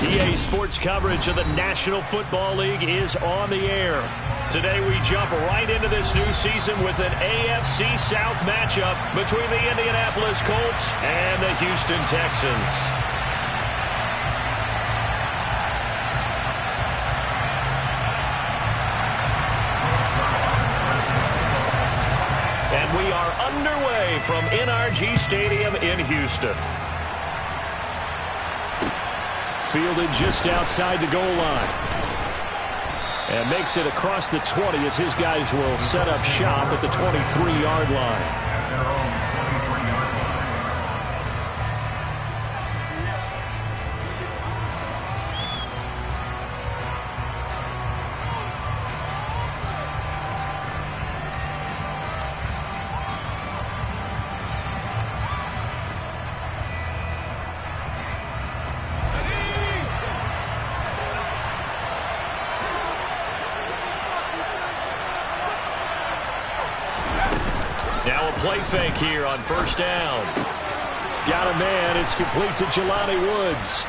EA Sports coverage of the National Football League is on the air. Today we jump right into this new season with an AFC South matchup between the Indianapolis Colts and the Houston Texans. And we are underway from NRG Stadium in Houston. Fielded just outside the goal line. And makes it across the 20 as his guys will set up shop at the 23-yard line. Play fake here on first down. Got a man. It's complete to Jelani Woods.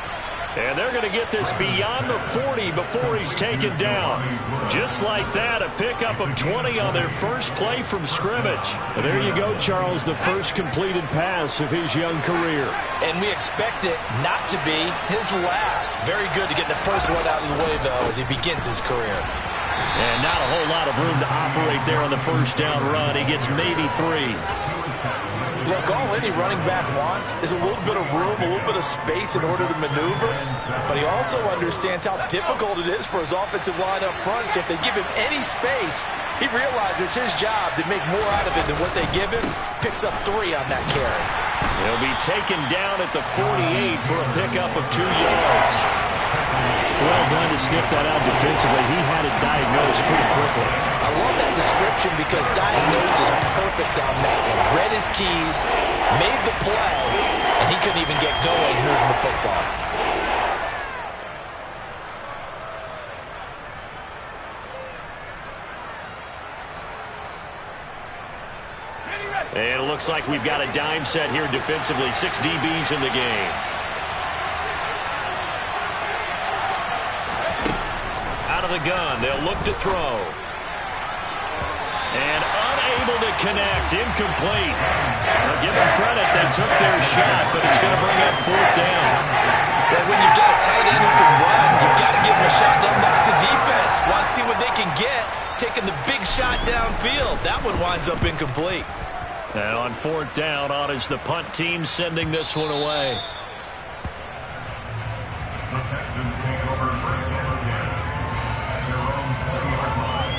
And they're going to get this beyond the 40 before he's taken down. Just like that, a pickup of 20 on their first play from scrimmage. Well, there you go, Charles, the first completed pass of his young career. And we expect it not to be his last. Very good to get the first one out of the way, though, as he begins his career. And not a whole lot of room to operate there on the first down run. He gets maybe 3. Look, all any running back wants is a little bit of room, a little bit of space in order to maneuver. But he also understands how difficult it is for his offensive line up front. So if they give him any space, he realizes his job to make more out of it than what they give him. Picks up 3 on that carry. He'll be taken down at the 48 for a pickup of 2 yards. Well done to sniff that out defensively. He had it diagnosed pretty quickly. I love that description because diagnosed is perfect on that one. Read his keys, made the play, and he couldn't even get going moving the football. And it looks like we've got a dime set here defensively. 6 DBs in the game. Out of the gun, they'll look to throw. And unable to connect, incomplete. Well, give them credit, they took their shot, but it's going to bring up 4th down. Well, when you get a tight end who can run, you've got to give him a shot to unlock the defense. Want to see what they can get, taking the big shot downfield. That one winds up incomplete. And on 4th down, on is the punt team sending this one away. The Texans take over first down again at their own 20-yard line.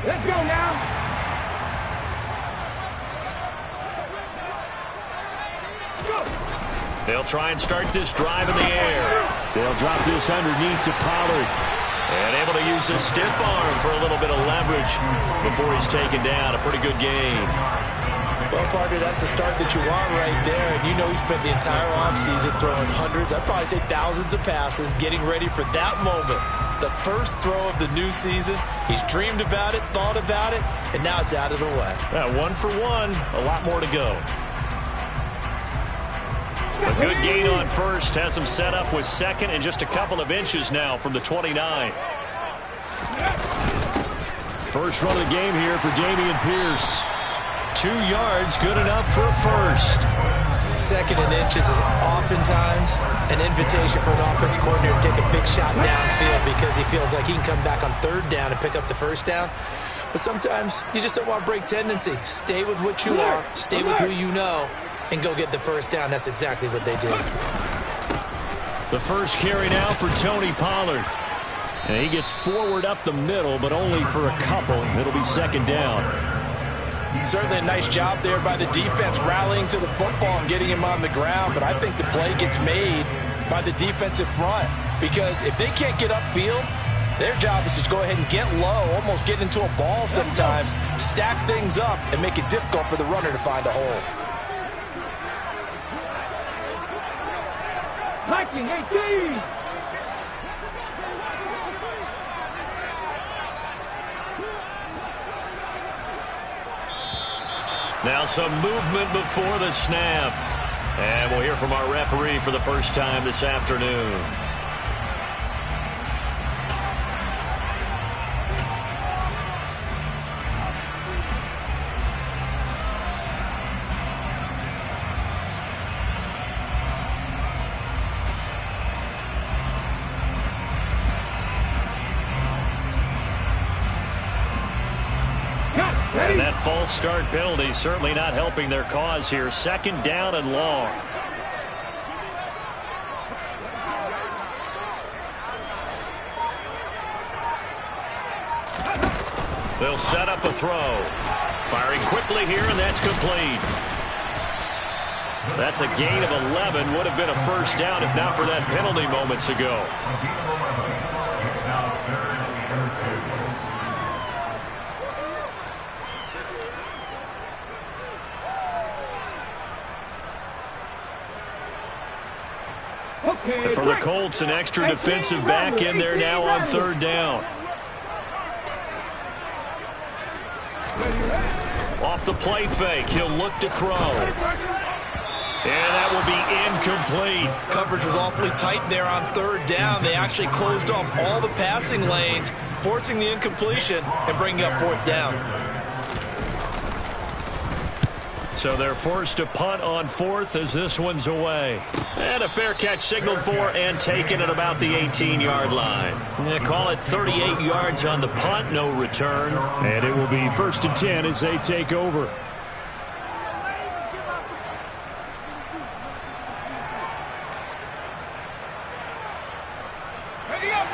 Let's go now. They'll try and start this drive in the air. They'll drop this underneath to Pollard. And able to use his stiff arm for a little bit of leverage before he's taken down. A pretty good game. Well, partner, that's the start that you want right there. And you know he spent the entire offseason throwing hundreds, I'd probably say thousands of passes, getting ready for that moment. The first throw of the new season. He's dreamed about it, thought about it, and now it's out of the way. 1 for 1. A lot more to go. A good gain on first. Has him set up with second and just a couple of inches now from the 29. First run of the game here for Dameon Pierce. 2 yards, good enough for a first. Second and inches is oftentimes an invitation for an offense coordinator to take a big shot downfield because he feels like he can come back on 3rd down and pick up the first down. But sometimes you just don't want to break tendency. Stay with what you are. Stay with who you know. And go get the first down. That's exactly what they did. The first carry now for Tony Pollard. And he gets forward up the middle, but only for a couple. It'll be 2nd down. Certainly a nice job there by the defense, rallying to the football and getting him on the ground. But I think the play gets made by the defensive front. Because if they can't get upfield, their job is to go ahead and get low, almost get into a ball sometimes, stack things up, and make it difficult for the runner to find a hole. Blocking 18. Now some movement before the snap. And we'll hear from our referee for the first time this afternoon. And that false start penalty certainly not helping their cause here. Second down and long. They'll set up a throw. Firing quickly here, and that's complete. That's a gain of 11. Would have been a first down if not for that penalty moments ago. And for the Colts, an extra defensive back in there now on third down. Off the play fake, he'll look to throw. And that will be incomplete. Coverage was awfully tight there on third down. They actually closed off all the passing lanes, forcing the incompletion and bringing up fourth down. So they're forced to punt on fourth as this one's away. And a fair catch signaled for and taken at about the 18-yard line. They call it 38 yards on the punt, no return. And it will be first and 10 as they take over.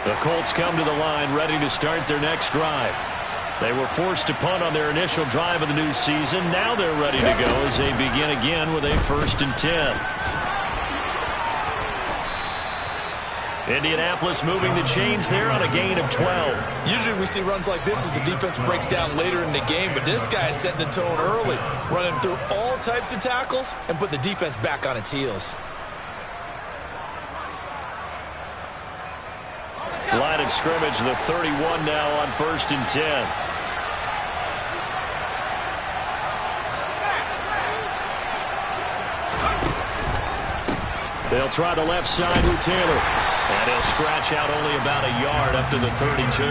The Colts come to the line ready to start their next drive. They were forced to punt on their initial drive of the new season. Now they're ready to go as they begin again with a first and 10. Indianapolis moving the chains there on a gain of 12. Usually we see runs like this as the defense breaks down later in the game, but this guy is setting the tone early, running through all types of tackles and put the defense back on its heels. Line of scrimmage, the 31 now on first and 10. They'll try the left side with Taylor. And he'll scratch out only about a yard up to the 32.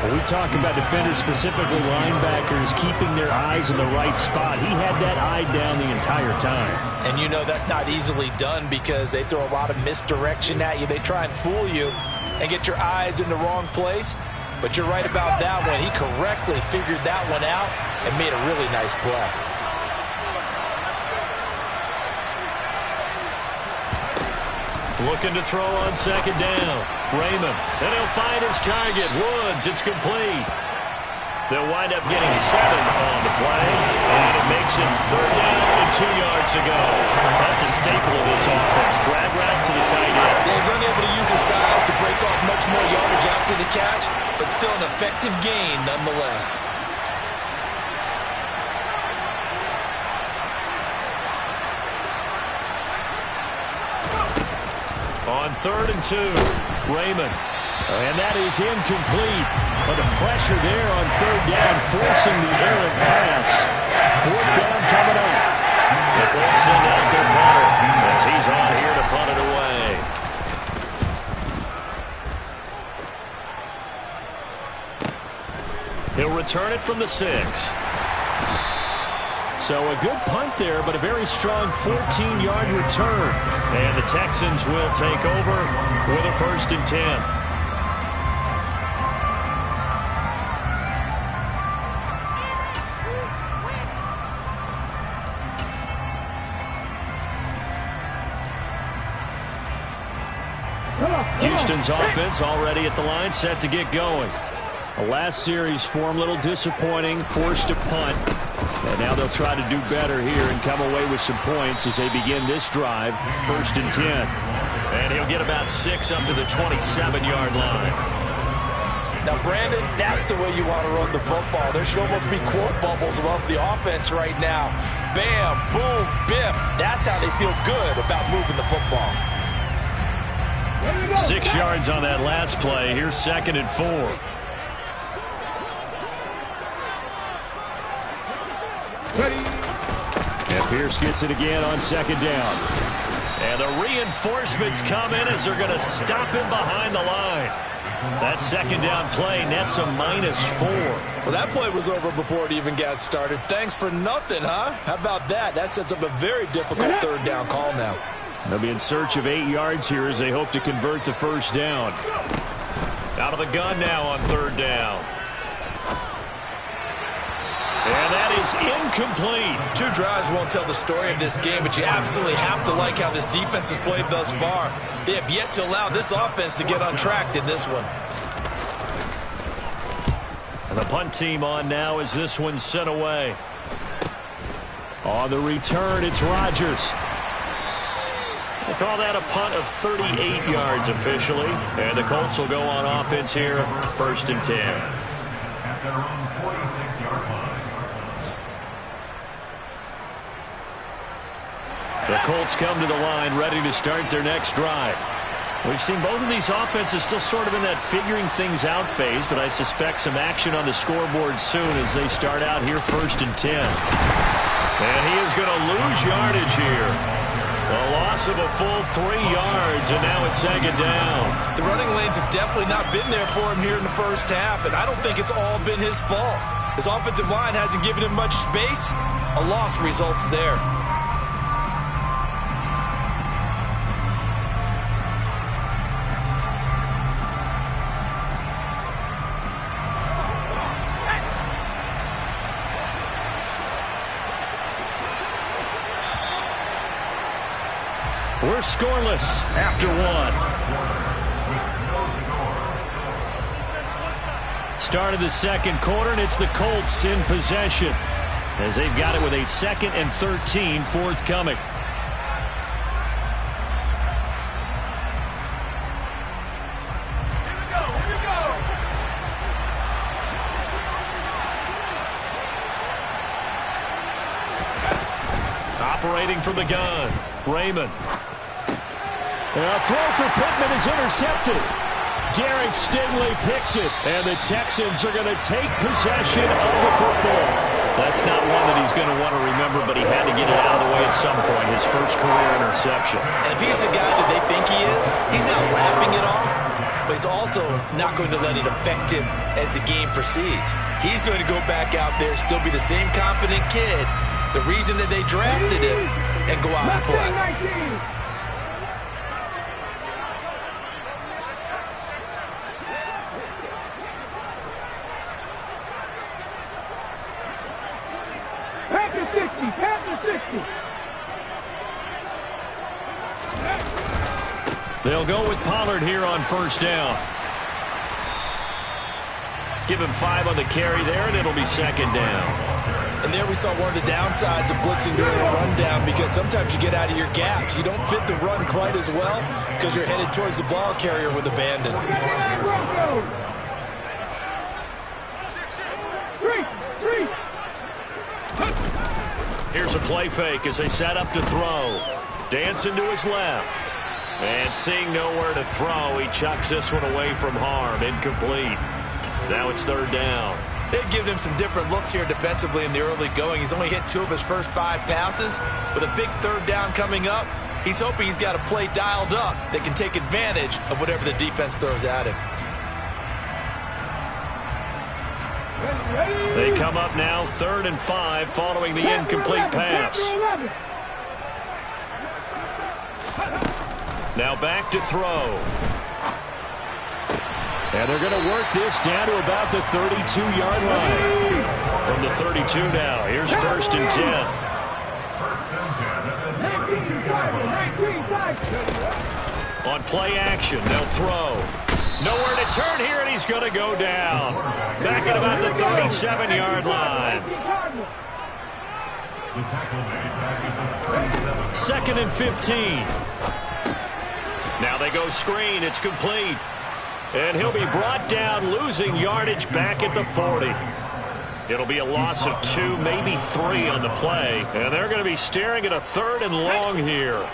When we talk about defenders, specifically linebackers, keeping their eyes in the right spot, he had that eye down the entire time. And you know that's not easily done because they throw a lot of misdirection at you. They try and fool you and get your eyes in the wrong place. But you're right about that one. He correctly figured that one out and made a really nice play. Looking to throw on second down. Raymond. And he'll find his target. Woods. It's complete. They'll wind up getting 7 on the play. And it makes it third down and 2 yards to go. That's a staple of this offense. Drag route to the tight end. He was unable to use his size to break off much more yardage after the catch, but still an effective gain nonetheless. On third and 2, Raymond. And that is incomplete. But the pressure there on third down, forcing the errant pass. Fourth down coming up. The Colts send out their punter as he's on here to punt it away. He'll return it from the 6. So a good punt there, but a very strong 14-yard return. And the Texans will take over with a first and 10. Houston's offense already at the line, set to get going. The last series form a little disappointing, forced to punt. And now they'll try to do better here and come away with some points as they begin this drive, first and 10. And he'll get about 6 up to the 27-yard line. Now, Brandon, that's the way you want to run the football. There should almost be quote bubbles above the offense right now. Bam, boom, biff. That's how they feel good about moving the football. 6 yards on that last play. Here's 2nd and 4. And Pierce gets it again on 2nd down. And the reinforcements come in as they're going to stop him behind the line. That 2nd down play nets a -4. Well, that play was over before it even got started. Thanks for nothing, huh? How about that? That sets up a very difficult 3rd down call now. They'll be in search of 8 yards here as they hope to convert the 1st down. Out of the gun now on 3rd down. And that is incomplete. 2 drives won't tell the story of this game, but you absolutely have to like how this defense has played thus far. They have yet to allow this offense to get untracked in this one. And the punt team on now as this one's sent away. On the return, it's Rodgers. They call that a punt of 38 yards officially. And the Colts will go on offense here, 1st and 10. At their own 46-yard line. The Colts come to the line ready to start their next drive. We've seen both of these offenses still sort of in that figuring things out phase, but I suspect some action on the scoreboard soon as they start out here 1st and 10. And he is going to lose yardage here. A loss of a full 3 yards, and now it's 2nd down. The running lanes have definitely not been there for him here in the 1st half, and I don't think it's all been his fault. His offensive line hasn't given him much space. A loss results there. We're scoreless after 1. Start of the 2nd quarter, and it's the Colts in possession as they've got it with a 2nd and 13 forthcoming. Operating from the gun, Raymond. A throw for Pittman is intercepted. Derek Stingley picks it, and the Texans are going to take possession of the football. That's not one that he's going to want to remember, but he had to get it out of the way at some point, his first career interception. And if he's the guy that they think he is, he's not laughing it off, but he's also not going to let it affect him as the game proceeds. He's going to go back out there, still be the same confident kid, the reason that they drafted him, and go out and play. They'll go with Pollard here on 1st down. Give him 5 on the carry there, and it'll be 2nd down. And there we saw one of the downsides of blitzing during a rundown, because sometimes you get out of your gaps. You don't fit the run quite as well because you're headed towards the ball carrier with abandon. Here's a play fake as they set up to throw. Dancing to his left. And seeing nowhere to throw, he chucks this one away from harm. Incomplete. Now it's 3rd down. They've given him some different looks here defensively in the early going. He's only hit 2 of his first 5 passes. With a big 3rd down coming up, he's hoping he's got a play dialed up that can take advantage of whatever the defense throws at him. They come up now 3rd and 5 following the incomplete pass. Now back to throw. And they're going to work this down to about the 32-yard line. From the 32 now, here's 1st and 10. On play action, they'll throw. Nowhere to turn here, and he's going to go down. Back at about the 37-yard line. 2nd and 15. Now they go screen. It's complete. And he'll be brought down, losing yardage back at the 40. It'll be a loss of 2, maybe 3 on the play. And they're going to be staring at a 3rd and long here.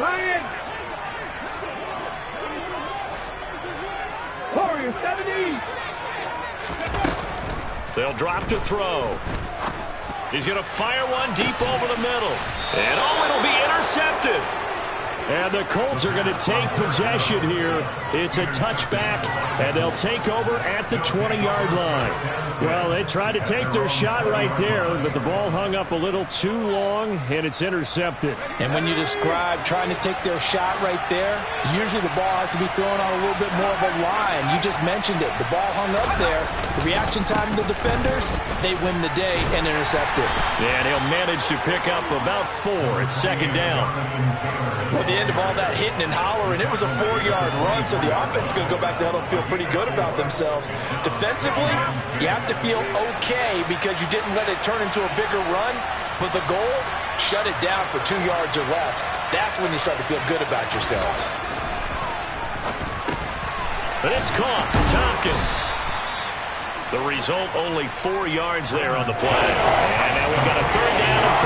Ryan! Warrior 70! They'll drop to throw. He's going to fire one deep over the middle. And oh, it'll be intercepted. And the Colts are going to take possession here. It's a touchback, and they'll take over at the 20-yard line. Well, they tried to take their shot right there, but the ball hung up a little too long, and it's intercepted. And when you describe trying to take their shot right there, usually the ball has to be thrown on a little bit more of a line. You just mentioned it. The ball hung up there. The reaction time of the defenders, they win the day and intercept it. And he'll manage to pick up about 4. It's second down. Well, the end of all that hitting and hollering, it was a 4-yard run, so the offense is going to go back there and feel pretty good about themselves. Defensively, you have to feel okay because you didn't let it turn into a bigger run, but the goal, shut it down for 2 yards or less. That's when you start to feel good about yourselves. But it's caught. Tompkins. The result, only 4 yards there on the play. And now we've got a 3rd down and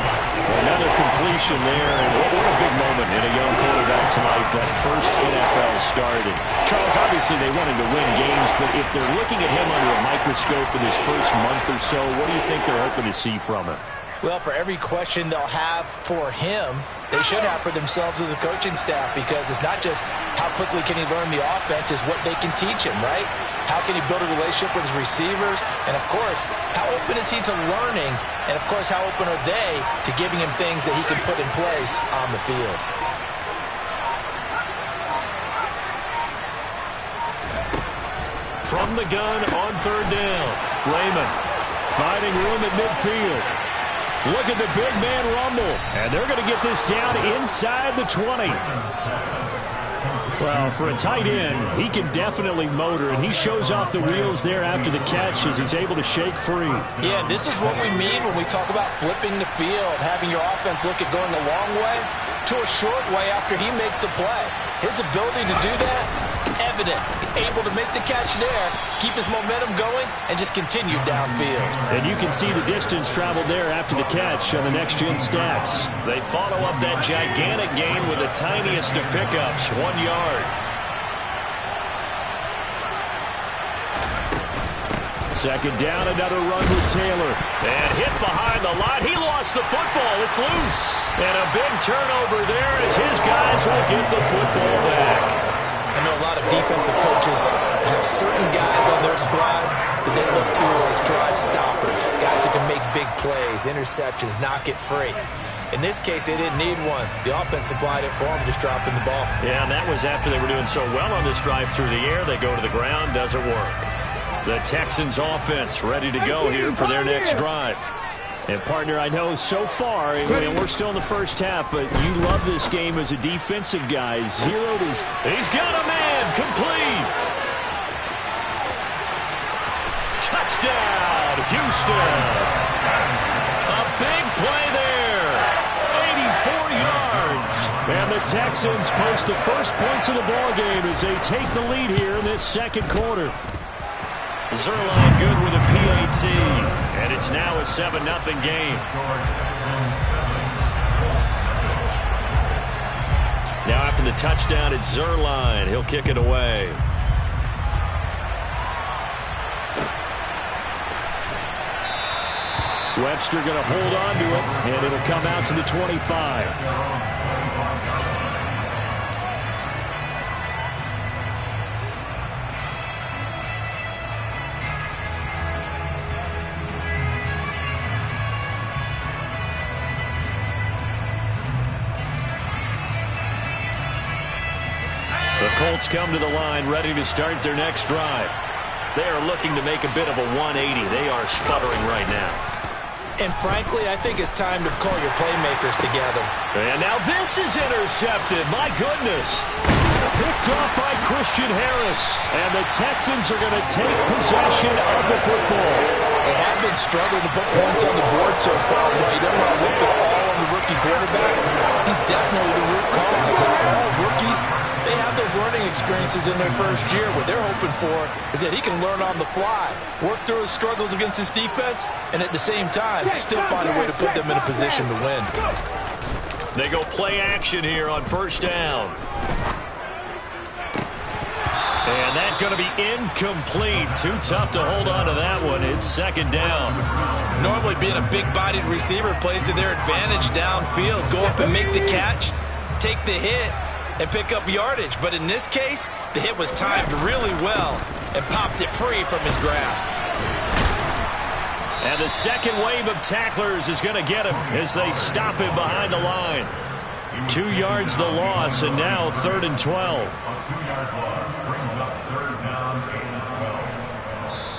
3. Another completion there, and what a big moment in a young quarterback's life, that first NFL start. And Charles, obviously they wanted to win games, but if they're looking at him under a microscope in his first month or so, what do you think they're hoping to see from him? Well, for every question they'll have for him, they should have for themselves as a coaching staff, because it's not just how quickly can he learn the offense, it's what they can teach him, right? How can he build a relationship with his receivers? And, of course, how open is he to learning? And, of course, how open are they to giving him things that he can put in place on the field? From the gun on 3rd down. Raymond finding room at midfield. Look at the big man rumble. And they're going to get this down inside the 20. Well, for a tight end, he can definitely motor, and he shows off the wheels there after the catch as he's able to shake free. Yeah, this is what we mean when we talk about flipping the field, having your offense look at going a long way to a short way after he makes a play. His ability to do that, evident. Able to make the catch there, keep his momentum going, and just continue downfield. And you can see the distance traveled there after the catch on the next-gen stats. They follow up that gigantic gain with the tiniest of pickups, 1 yard. Second down, another run with Taylor. And hit behind the line. He lost the football. It's loose. And a big turnover there as his guys will get the football back. I know a lot of defensive coaches have certain guys on their squad that they look to as drive stoppers, guys who can make big plays, interceptions, knock it free. In this case, they didn't need one. The offense supplied it for them, just dropping the ball. Yeah, and that was after they were doing so well on this drive through the air. They go to the ground, doesn't work. The Texans offense ready to go here for their next drive. And, partner, I know so far, and we're still in the first half, but you love this game as a defensive guy. Zeroed is... He's got a man. Complete. Touchdown, Houston. A big play there. 84 yards. And the Texans post the first points of the ballgame as they take the lead here in this second quarter. Zerline good with a PAT. And it's now a 7-0 game. Now after the touchdown, it's Zerline. He'll kick it away. Webster going to hold on to it, and it'll come out to the 25. The Colts come to the line ready to start their next drive. They are looking to make a bit of a 180. They are sputtering right now. And frankly, I think it's time to call your playmakers together. And now this is intercepted. My goodness. Picked off by Christian Harris. And the Texans are going to take possession of the football. They have been struggling to put points on the board so far. Well, you don't want to look at all on the rookie quarterback. He's definitely the root cause. And all rookies, they have those learning experiences in their first year. What they're hoping for is that he can learn on the fly, work through his struggles against his defense, and at the same time, still find a way to put them in a position to win. They go play action here on first down. And that's going to be incomplete. Too tough to hold on to that one. It's second down. Normally being a big-bodied receiver plays to their advantage downfield. Go up and make the catch, take the hit, and pick up yardage. But in this case, the hit was timed really well and popped it free from his grasp. And the second wave of tacklers is going to get him as they stop him behind the line. 2 yards the loss, and now 3rd and 12. A 2-yard loss brings up 3rd down and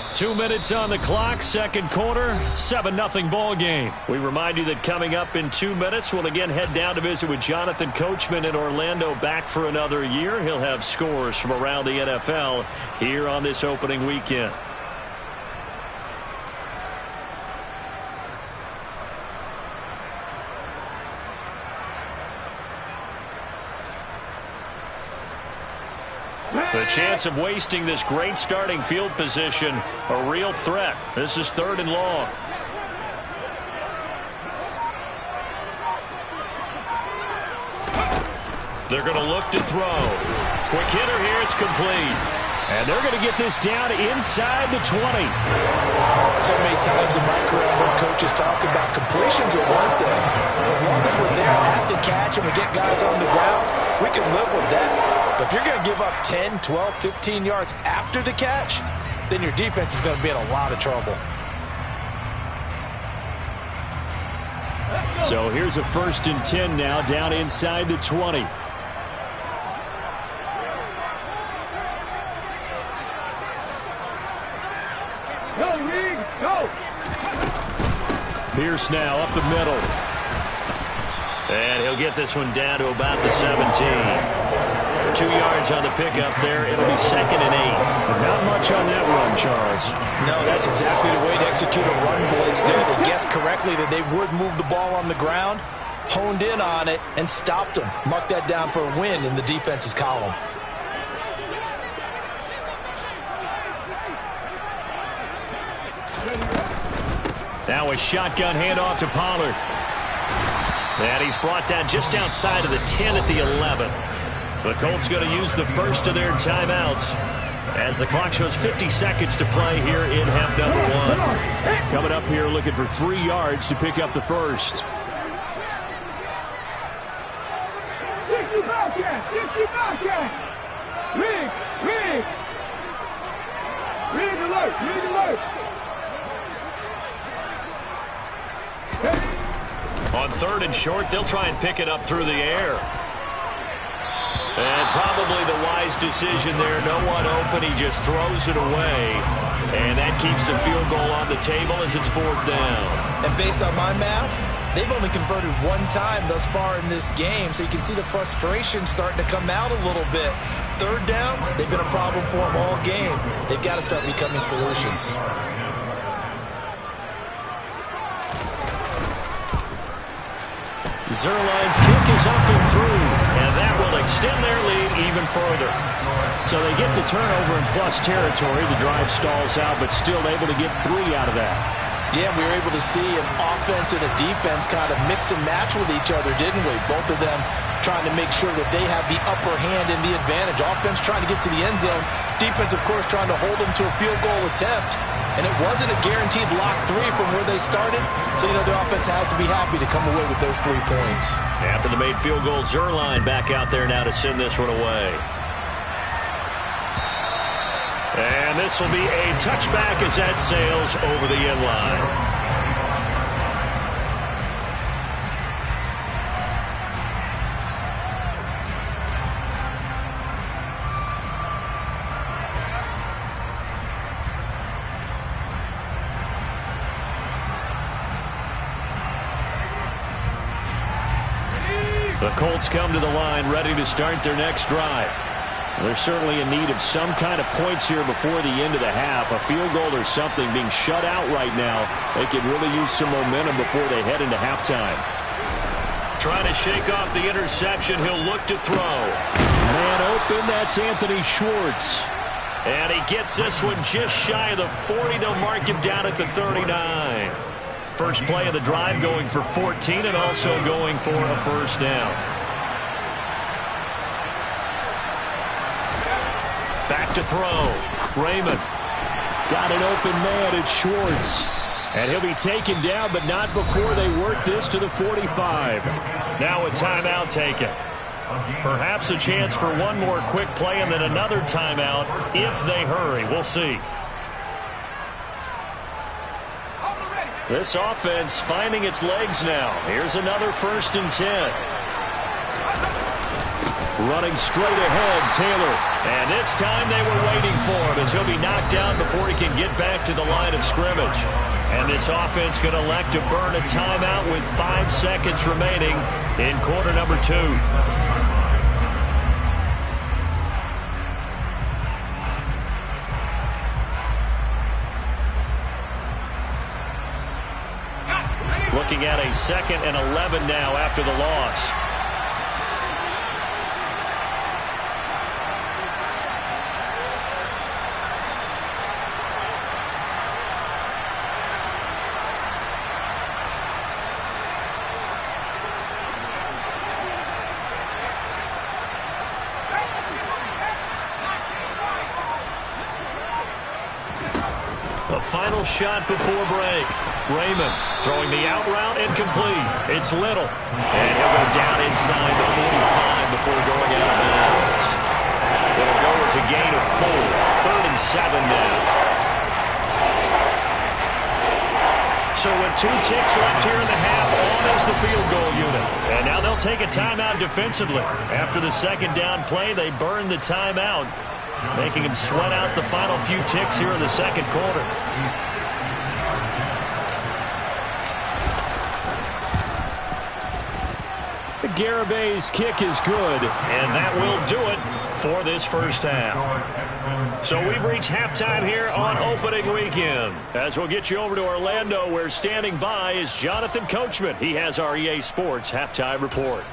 12. 2 minutes on the clock, second quarter, 7-0 ball game. We remind you that coming up in 2 minutes, we'll again head down to visit with Jonathan Coachman in Orlando, back for another year. He'll have scores from around the NFL here on this opening weekend. The chance of wasting this great starting field position, a real threat. This is 3rd and long. They're going to look to throw. Quick hitter here, it's complete. And they're going to get this down inside the 20. So many times in my career, I've heard coaches talk about completions are one thing. As long as we're there at the catch and we get guys on the ground, we can live with that. But if you're going to give up 10, 12, 15 yards after the catch, then your defense is going to be in a lot of trouble. So here's a 1st and 10 now, down inside the 20. Go, Reed, go! Pierce now up the middle. And he'll get this one down to about the 17. 2 yards on the pickup there. It'll be 2nd and 8. Not much on that run, Charles. No, that's exactly the way to execute a run blitz there. They guessed correctly that they would move the ball on the ground, honed in on it, and stopped them. Mark that down for a win in the defense's column. Now a shotgun handoff to Pollard. And he's brought down just outside of the 10 at the 11. The Colts going to use the first of their timeouts as the clock shows 50 seconds to play here in half number 1. Coming up here looking for 3 yards to pick up the first. Get you back at! Get you back at! Rig alert! Rig alert! On 3rd and short, they'll try and pick it up through the air. And probably the wise decision there. No one open. He just throws it away. And that keeps the field goal on the table as it's 4th down. And based on my math, they've only converted 1 time thus far in this game. So you can see the frustration starting to come out a little bit. 3rd downs, they've been a problem for them all game. They've got to start becoming solutions. Zerline's kick is up and through, and that will extend their lead even further. So they get the turnover in plus territory. The drive stalls out, but still able to get 3 out of that. Yeah, we were able to see an offense and a defense kind of mix and match with each other, didn't we? Both of them trying to make sure that they have the upper hand and the advantage. Offense trying to get to the end zone. Defense, of course, trying to hold them to a field goal attempt. And it wasn't a guaranteed lock 3 from where they started. So, the offense has to be happy to come away with those 3 points. After the made field goal, Zerline back out there now to send this one away. And this will be a touchback as that sails over the end line. The Colts come to the line ready to start their next drive. They're certainly in need of some kind of points here before the end of the half. A field goal or something. Being shut out right now, they could really use some momentum before they head into halftime. Trying to shake off the interception. He'll look to throw. Man open, that's Anthony Schwartz. And he gets this one just shy of the 40. They'll mark him down at the 39. First play of the drive going for 14 and also going for a first down. Back to throw. Raymond. Got an open man. It's Schwartz. And he'll be taken down, but not before they work this to the 45. Now a timeout taken. Perhaps a chance for one more quick play and then another timeout if they hurry. We'll see. This offense finding its legs now. Here's another 1st and 10. Running straight ahead, Taylor. And this time they were waiting for him as he'll be knocked down before he can get back to the line of scrimmage. And this offense going to elect to burn a timeout with 5 seconds remaining in quarter number 2. Looking at a 2nd and 11 now after the loss. A final shot before break. Raymond throwing the out route incomplete. It's Little. And he'll go down inside the 45 before going out of bounds. It'll go as a gain of 4. 3rd and 7 now. So with 2 ticks left here in the half, on is the field goal unit. And now they'll take a timeout defensively. After the 2nd down play, they burn the timeout, making him sweat out the final few ticks here in the 2nd quarter. Garabay's kick is good, and that will do it for this first half. So we've reached halftime here on opening weekend. As we'll get you over to Orlando, where standing by is Jonathan Coachman. He has our EA Sports halftime report.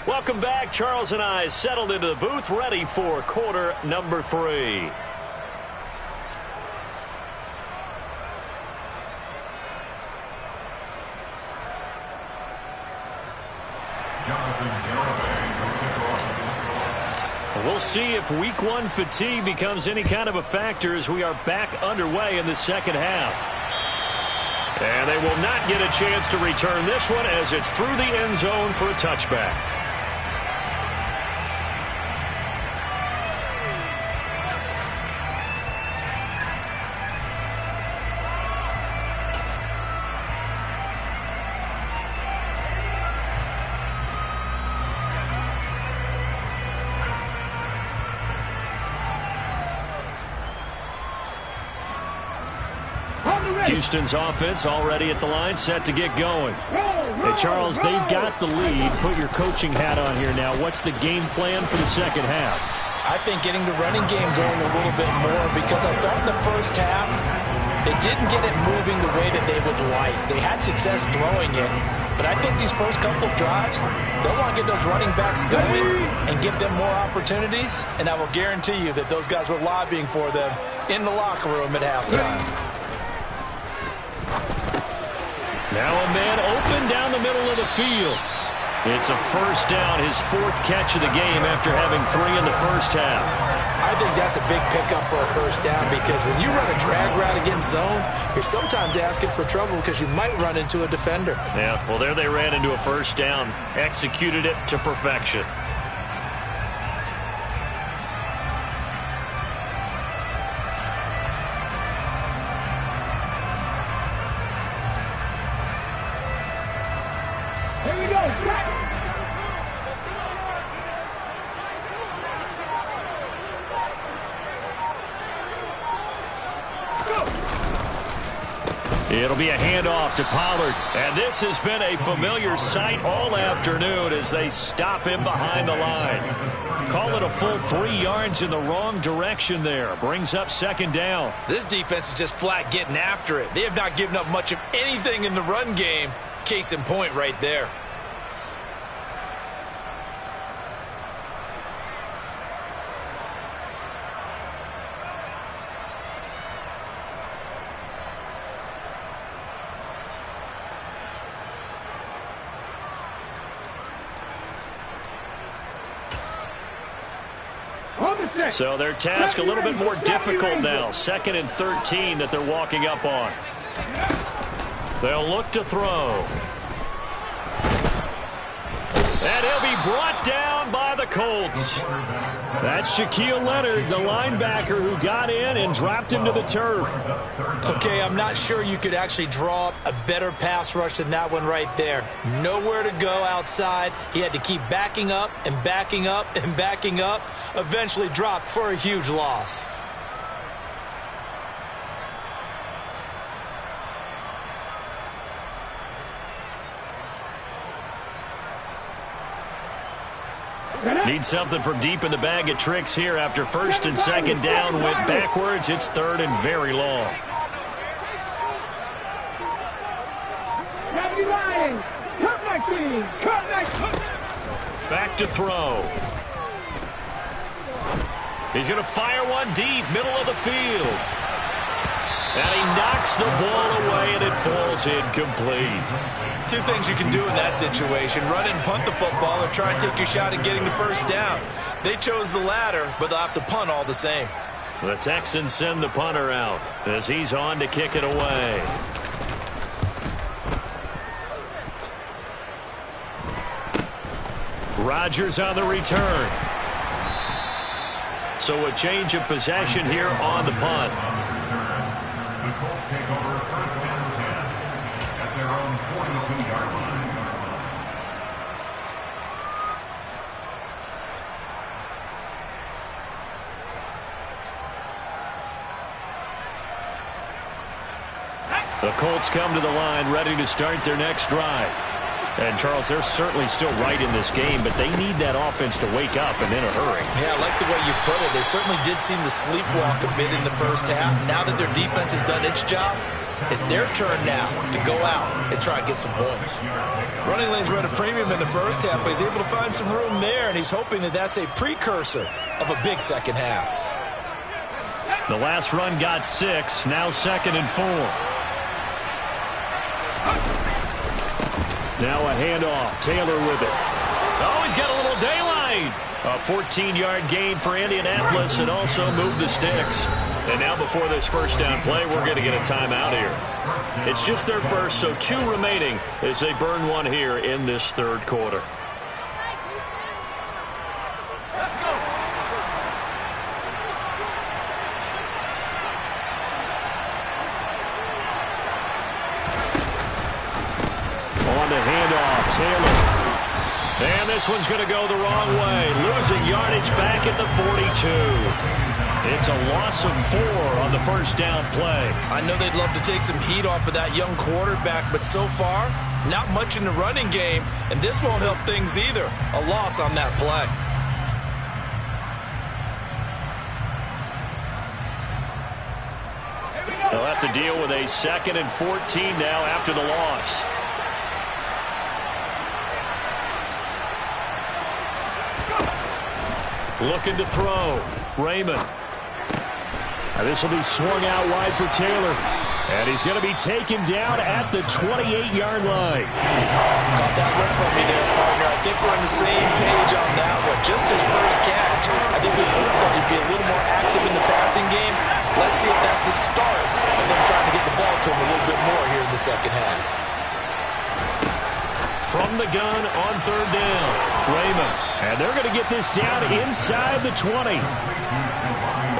Welcome back. Charles and I settled into the booth, ready for quarter number 3. We'll see if week 1 fatigue becomes any kind of a factor as we are back underway in the 2nd half. And they will not get a chance to return this one as it's through the end zone for a touchback. Houston's offense already at the line, set to get going. Hey, Charles, they've got the lead. Put your coaching hat on here now. What's the game plan for the 2nd half? I think getting the running game going a little bit more, because I thought the first half they didn't get it moving the way that they would like. They had success throwing it, but I think these first couple of drives, they'll want to get those running backs going and give them more opportunities, and I will guarantee you that those guys were lobbying for them in the locker room at halftime. Now a man open down the middle of the field. It's a first down, his 4th catch of the game after having 3 in the first half. I think that's a big pickup for a first down, because when you run a drag route against zone, you're sometimes asking for trouble because you might run into a defender. Yeah, well, there they ran into a first down, executed it to perfection. Here we go. It'll be a handoff to Pollard. And this has been a familiar sight all afternoon as they stop him behind the line. Call it a full 3 yards in the wrong direction there. Brings up second down. This defense is just flat getting after it. They have not given up much of anything in the run game. Case in point right there. So their task a little bit more difficult now. 2nd and 13 that they're walking up on. They'll look to throw. And he'll be brought down by the Colts. That's Shaquille Leonard, the linebacker who got in and dropped him to the turf. Okay, I'm not sure you could actually draw up a better pass rush than that one right there. Nowhere to go outside. He had to keep backing up and backing up and backing up. Eventually dropped for a huge loss. Need something from deep in the bag of tricks here after 1st and 2nd down went backwards. It's 3rd and very long. Back to throw. He's going to fire one deep, middle of the field. And he knocks the ball away, and it falls incomplete. 2 things you can do in that situation. Run and punt the football or try and take your shot at getting the first down. They chose the latter, but they'll have to punt all the same. The Texans send the punter out as he's on to kick it away. Rodgers on the return. So a change of possession here on the punt. The Colts take over 1st and 10 at their own 42-yard line. The Colts come to the line ready to start their next drive. And, Charles, they're certainly still right in this game, but they need that offense to wake up and in a hurry. Yeah, I like the way you put it. They certainly did seem to sleepwalk a bit in the first half. Now that their defense has done its job, it's their turn now to go out and try and get some points. Running lanes were at a premium in the first half, but he's able to find some room there, and he's hoping that that's a precursor of a big second half. The last run got 6, now 2nd and 4. Now a handoff. Taylor with it. Oh, he's got a little daylight. A 14-yard gain for Indianapolis and also moved the sticks. And now before this first down play, we're going to get a timeout here. It's just their first, so 2 remaining as they burn one here in this 3rd quarter. On the handoff, Taylor. And this one's going to go the wrong way. Losing yardage back at the 42. It's a loss of 4 on the first down play. I know they'd love to take some heat off of that young quarterback, but so far, not much in the running game, and this won't help things either. A loss on that play. They'll have to deal with a 2nd and 14 now after the loss. Looking to throw. Raymond. This will be swung out wide for Taylor. And he's going to be taken down at the 28-yard line. Caught that one from me there, partner. I think we're on the same page on that one. Just his first catch. I think we both thought he'd be a little more active in the passing game. Let's see if that's the start of them trying to get the ball to him a little bit more here in the second half. From the gun on 3rd down. Raymond. And they're going to get this down inside the 20.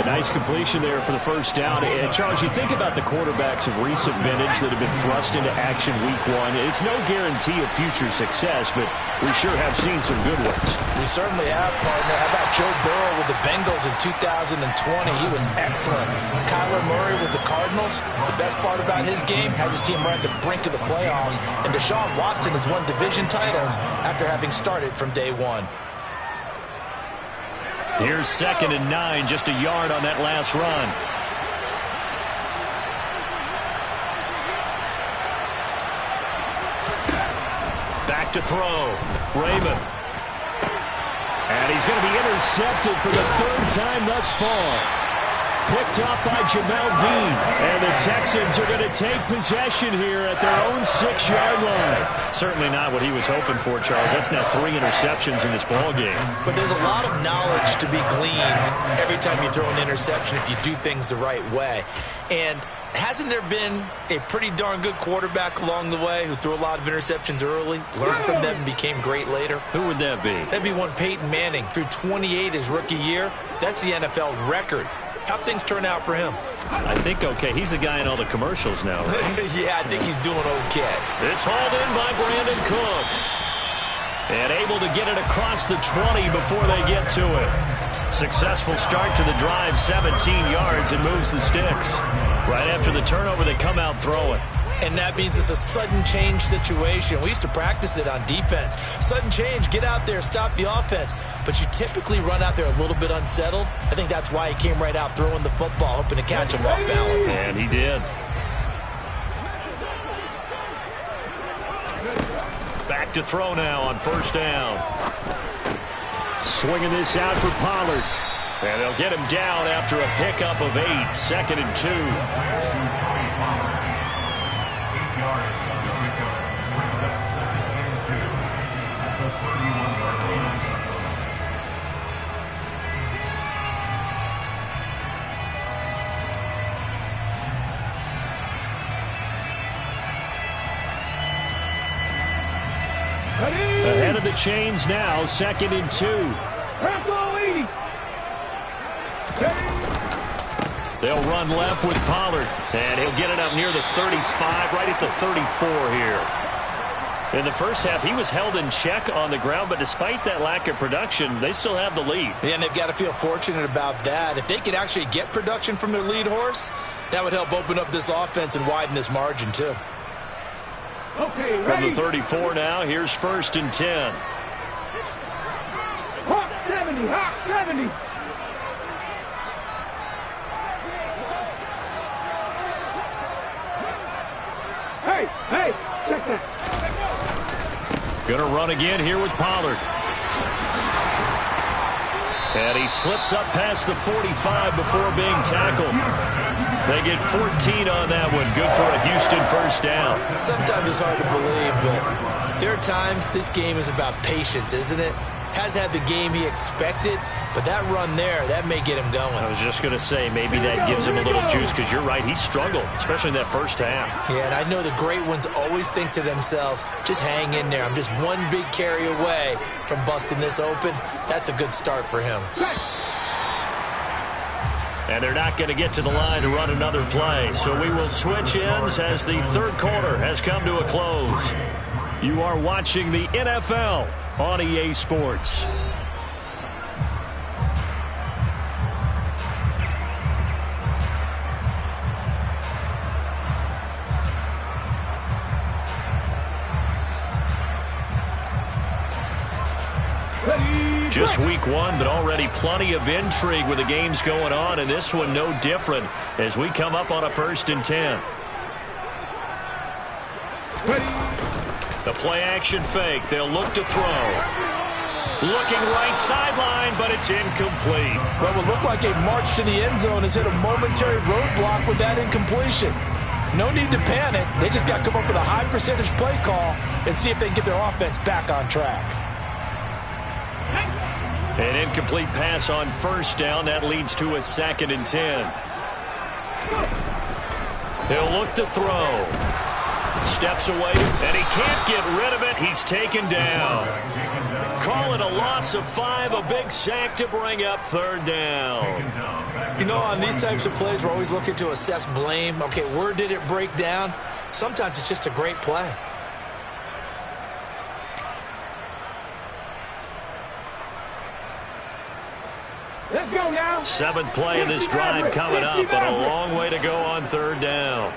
A nice completion there for the first down. And, Charles, you think about the quarterbacks of recent vintage that have been thrust into action week one. It's no guarantee of future success, but we sure have seen some good ones. We certainly have, partner. How about Joe Burrow with the Bengals in 2020? He was excellent. Kyler Murray with the Cardinals. The best part about his game has his team right at the brink of the playoffs. And Deshaun Watson has won division titles after having started from day one. Here's 2nd and 9, just a yard on that last run. Back to throw. Raymond. And he's going to be intercepted for the 3rd time thus far. Picked off by Jamel Dean. And the Texans are going to take possession here at their own 6-yard line. Certainly not what he was hoping for, Charles. That's now 3 interceptions in this ballgame. But there's a lot of knowledge to be gleaned every time you throw an interception if you do things the right way. And hasn't there been a pretty darn good quarterback along the way who threw a lot of interceptions early, learned from them, and became great later? Who would that be? That'd be one Peyton Manning. Threw 28 his rookie year. That's the NFL record. How'd things turn out for him? I think okay. He's the guy in all the commercials now, right? Yeah, I think he's doing okay. It's hauled in by Brandon Cooks. And able to get it across the 20 before they get to it. Successful start to the drive, 17 yards, and moves the sticks. Right after the turnover, they come out throwing. And that means it's a sudden change situation. We used to practice it on defense. Sudden change, get out there, stop the offense. But you typically run out there a little bit unsettled. I think that's why he came right out throwing the football, hoping to catch him off balance. And he did. Back to throw now on 1st down. Swinging this out for Pollard. And they'll get him down after a pickup of 8. 2nd and 2. Ahead of the chains now, 2nd and 2. They'll run left with Pollard, and he'll get it up near the 35, right at the 34 here. In the first half, he was held in check on the ground, but despite that lack of production, they still have the lead. Yeah, and they've got to feel fortunate about that. If they could actually get production from their lead horse, that would help open up this offense and widen this margin, too. Okay, From the 34 now, here's 1st and 10. Hawk 70, Hawk 70. Hey, check that. Gonna run again here with Pollard. And he slips up past the 45 before being tackled. They get 14 on that one. Good for a Houston 1st down. Sometimes it's hard to believe, but there are times this game is about patience, isn't it? Has had the game he expected, but that run there, that may get him going. I was just going to say, maybe that gives him a little juice, because you're right, he struggled, especially in that first half. Yeah, and I know the great ones always think to themselves, just hang in there. I'm just one big carry away from busting this open. That's a good start for him. And they're not going to get to the line to run another play, so we will switch ends as the 3rd quarter has come to a close. You are watching the NFL on EA Sports. Just week one, but already plenty of intrigue with the games going on, and this one no different as we come up on a 1st and 10. The play-action fake. They'll look to throw. Looking right sideline, but it's incomplete. Well, it looked like a march to the end zone has hit a momentary roadblock with that incompletion. No need to panic. They just got to come up with a high percentage play call and see if they can get their offense back on track. An incomplete pass on 1st down. That leads to a 2nd and 10. He'll look to throw. Steps away, and he can't get rid of it. He's taken down. Call it a loss of 5, a big sack to bring up 3rd down. You know, on these types of plays, we're always looking to assess blame. Okay, where did it break down? Sometimes it's just a great play. Let's go now. 7th play of this drive coming up, but a long way to go on 3rd down.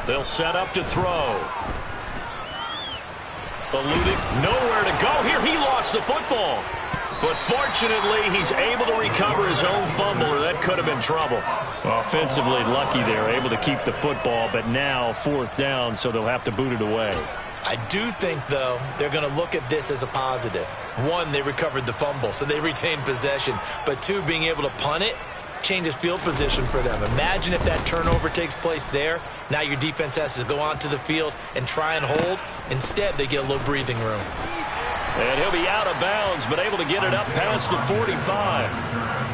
They'll set up to throw. Eluding, nowhere to go here. He lost the football. But fortunately, he's able to recover his own fumble, or that could have been trouble. Offensively, lucky they're able to keep the football, but now 4th down, so they'll have to boot it away. I do think, though, they're going to look at this as a positive. 1, they recovered the fumble, so they retained possession. But 2, being able to punt it changes field position for them. Imagine if that turnover takes place there. Now your defense has to go onto the field and try and hold. Instead, they get a little breathing room. And he'll be out of bounds, but able to get it up past the 45.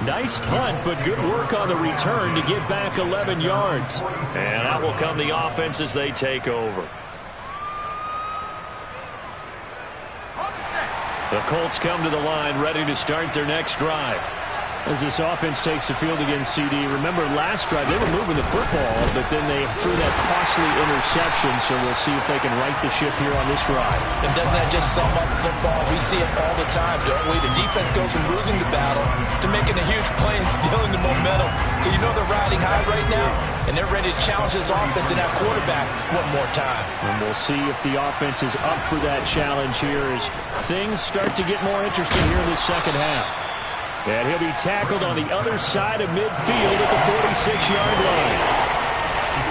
Nice punt, but good work on the return to get back 11 yards. And out will come the offense as they take over. The Colts come to the line, ready to start their next drive. As this offense takes the field against CD, remember last drive they were moving the football, but then they threw that costly interception, so we'll see if they can right the ship here on this drive. And doesn't that just sum up football? We see it all the time, don't we? The defense goes from losing the battle to making a huge play and stealing the momentum. So you know they're riding high right now, and they're ready to challenge this offense and that quarterback one more time. And we'll see if the offense is up for that challenge here as things start to get more interesting here in the second half. And he'll be tackled on the other side of midfield at the 46-yard line.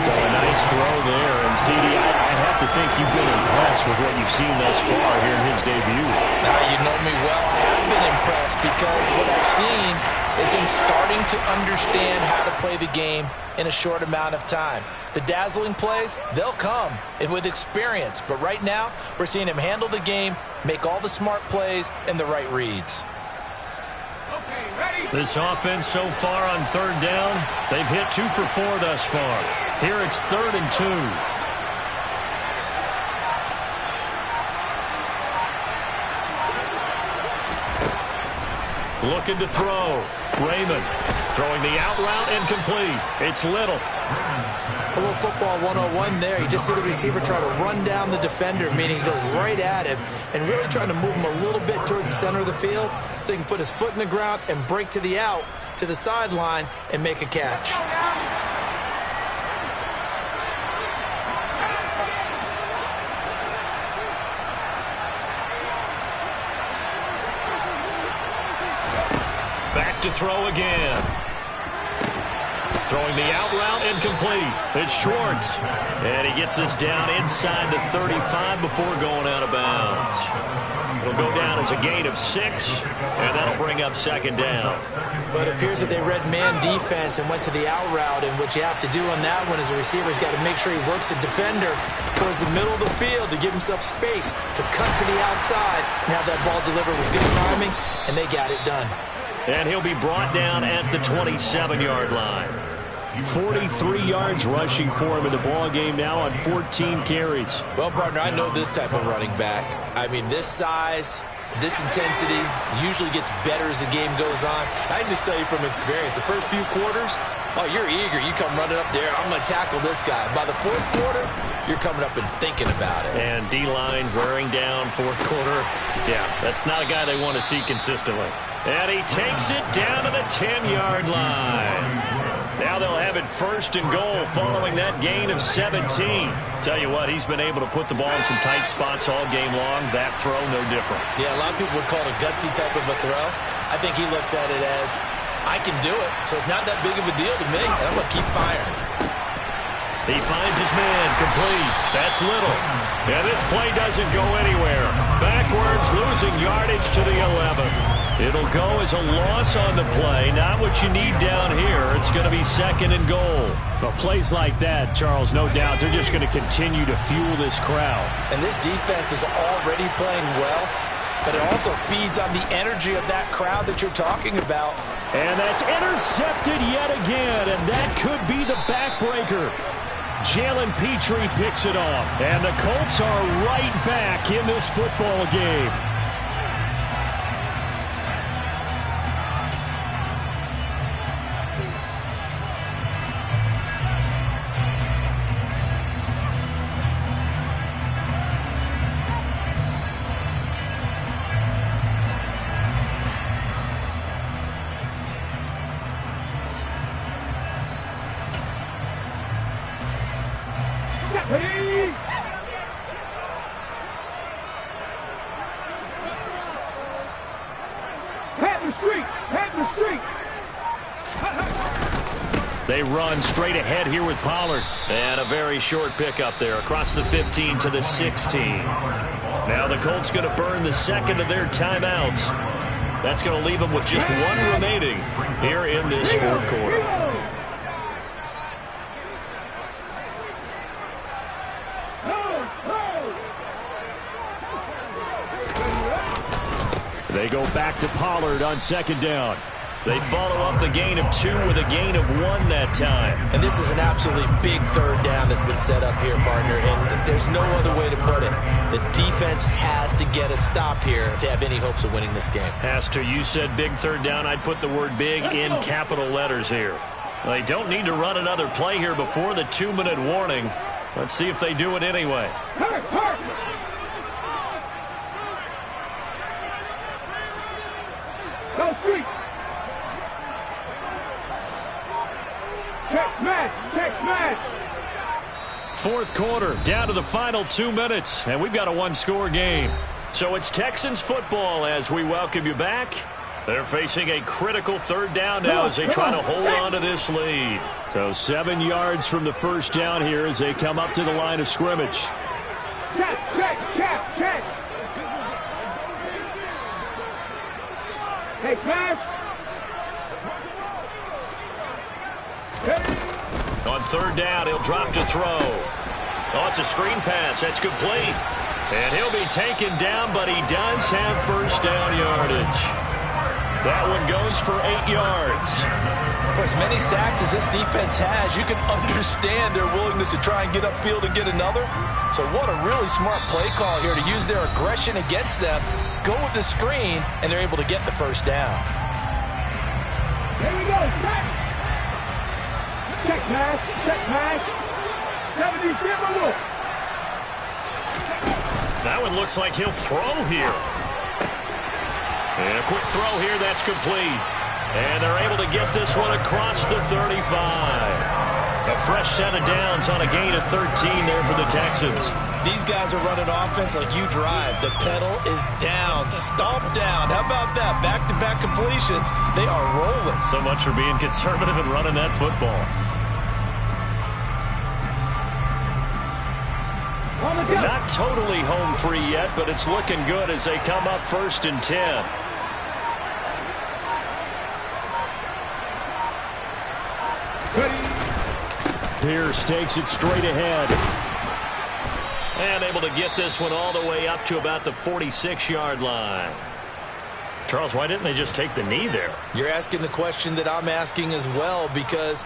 So a nice throw there. And, CD, I have to think you've been impressed with what you've seen thus far here in his debut. Now, you know me well. I have been impressed because what I've seen is him starting to understand how to play the game in a short amount of time. The dazzling plays, they'll come with experience. But right now, we're seeing him handle the game, make all the smart plays, and the right reads. This offense so far on 3rd down, they've hit 2 for 4 thus far. Here it's 3rd and 2. Looking to throw. Raymond throwing the out route incomplete. It's Little. A little football 101 there. You just see the receiver try to run down the defender, meaning he goes right at him and really trying to move him a little bit towards the center of the field so he can put his foot in the ground and break to the out, to the sideline, and make a catch. Back to throw again. Throwing the out route incomplete. It's Schwartz. And he gets this down inside the 35 before going out of bounds. It'll go down as a gain of 6, and that'll bring up 2nd down. But it appears that they read man defense and went to the out route, and what you have to do on that one is the receiver's got to make sure he works the defender towards the middle of the field to give himself space to cut to the outside and have that ball delivered with good timing, and they got it done. And he'll be brought down at the 27-yard line. 43 yards rushing for him in the ball game now on 14 carries. Well, partner, I know this type of running back. I mean, this size, this intensity usually gets better as the game goes on. I can just tell you from experience, the first few quarters, oh, you're eager. You come running up there, I'm going to tackle this guy. By the 4th quarter, you're coming up and thinking about it. And D-line wearing down 4th quarter. Yeah, that's not a guy they want to see consistently. And he takes it down to the 10-yard line. Now they'll have it 1st and goal following that gain of 17. Tell you what, he's been able to put the ball in some tight spots all game long. That throw, no different. Yeah, a lot of people would call it a gutsy type of a throw. I think he looks at it as, I can do it, so it's not that big of a deal to me, and I'm going to keep firing. He finds his man, complete. That's Little. And this play doesn't go anywhere. Backwards, losing yardage to the 11. It'll go as a loss on the play. Not what you need down here. It's going to be 2nd and goal. But plays like that, Charles, no doubt, they're just going to continue to fuel this crowd. And this defense is already playing well, but it also feeds on the energy of that crowd that you're talking about. And that's intercepted yet again, and that could be the backbreaker. Jalen Petrie picks it off, and the Colts are right back in this football game. They run straight ahead here with Pollard. And a very short pickup there across the 15 to the 16. Now the Colts going to burn the second of their timeouts. That's going to leave them with just one remaining here in this fourth quarter. They go back to Pollard on second down. They follow up the gain of 2 with a gain of 1 that time. And this is an absolutely big third down that's been set up here, partner, and there's no other way to put it. The defense has to get a stop here to have any hopes of winning this game. Has to. You said big third down. I'd put the word big in capital letters here. They don't need to run another play here before the 2-minute warning. Let's see if they do it anyway. Go street. Check match. Fourth quarter, down to the final 2 minutes, and we've got a one-score game. So it's Texans football as we welcome you back. They're facing a critical third down now as they try to hold on to this lead. So 7 yards from the first down here as they come up to the line of scrimmage. Check. Hey, pass. On third down, he'll drop to throw. Oh, it's a screen pass. That's complete. And he'll be taken down, but he does have first down yardage. That one goes for 8 yards. For as many sacks as this defense has, you can understand their willingness to try and get upfield and get another. So what a really smart play call here to use their aggression against them, go with the screen, and they're able to get the first down. Here we go. Check pass. 77 look. That one looks like he'll throw here. And a quick throw here, that's complete. And they're able to get this one across the 35. A fresh set of downs on a gain of 13 there for the Texans. These guys are running offense like you drive. The pedal is down, stomp down. How about that? Back-to-back completions. They are rolling. So much for being conservative and running that football. Not totally home free yet, but it's looking good as they come up 1st and 10. Pierce takes it straight ahead. And able to get this one all the way up to about the 46-yard line. Charles, why didn't they just take the knee there? You're asking the question that I'm asking as well, because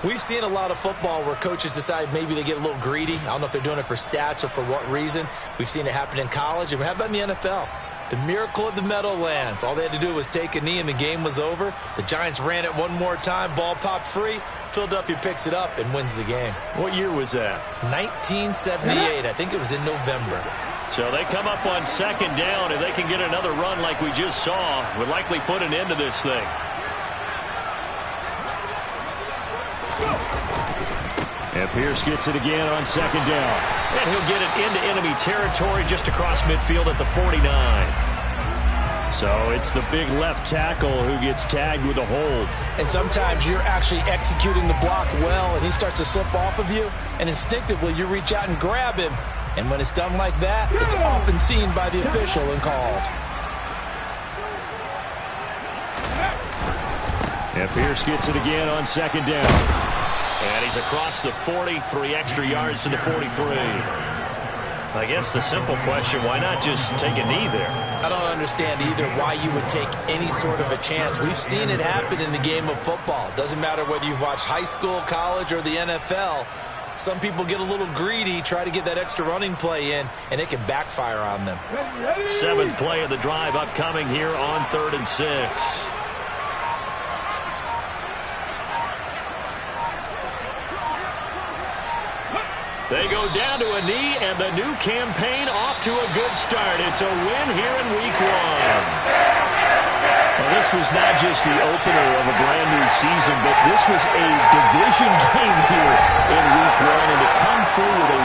we've seen a lot of football where coaches decide maybe they get a little greedy. I don't know if they're doing it for stats or for what reason. We've seen it happen in college. And how about in the NFL? The miracle of the Meadowlands. All they had to do was take a knee and the game was over. The Giants ran it one more time. Ball popped free. Philadelphia picks it up and wins the game. What year was that? 1978. I think it was in November. So they come up on second down. If they can get another run like we just saw, would likely put an end to this thing. And Pierce gets it again on second down. And he'll get it into enemy territory just across midfield at the 49. So it's the big left tackle who gets tagged with a hold. And sometimes you're actually executing the block well, and he starts to slip off of you, and instinctively you reach out and grab him. And when it's done like that, it's often seen by the official and called. And Pierce gets it again on second down. And he's across the 40, 3 extra yards to the 43. I guess the simple question, why not just take a knee there? I don't understand either why you would take any sort of a chance. We've seen it happen in the game of football. Doesn't matter whether you've watched high school, college, or the NFL. Some people get a little greedy, try to get that extra running play in, and it can backfire on them. 7th play of the drive upcoming here on 3rd and 6. They go down to a knee, and the new campaign off to a good start. It's a win here in Week 1. Well, this was not just the opener of a brand-new season, but this was a division game here in Week 1, and to come through with a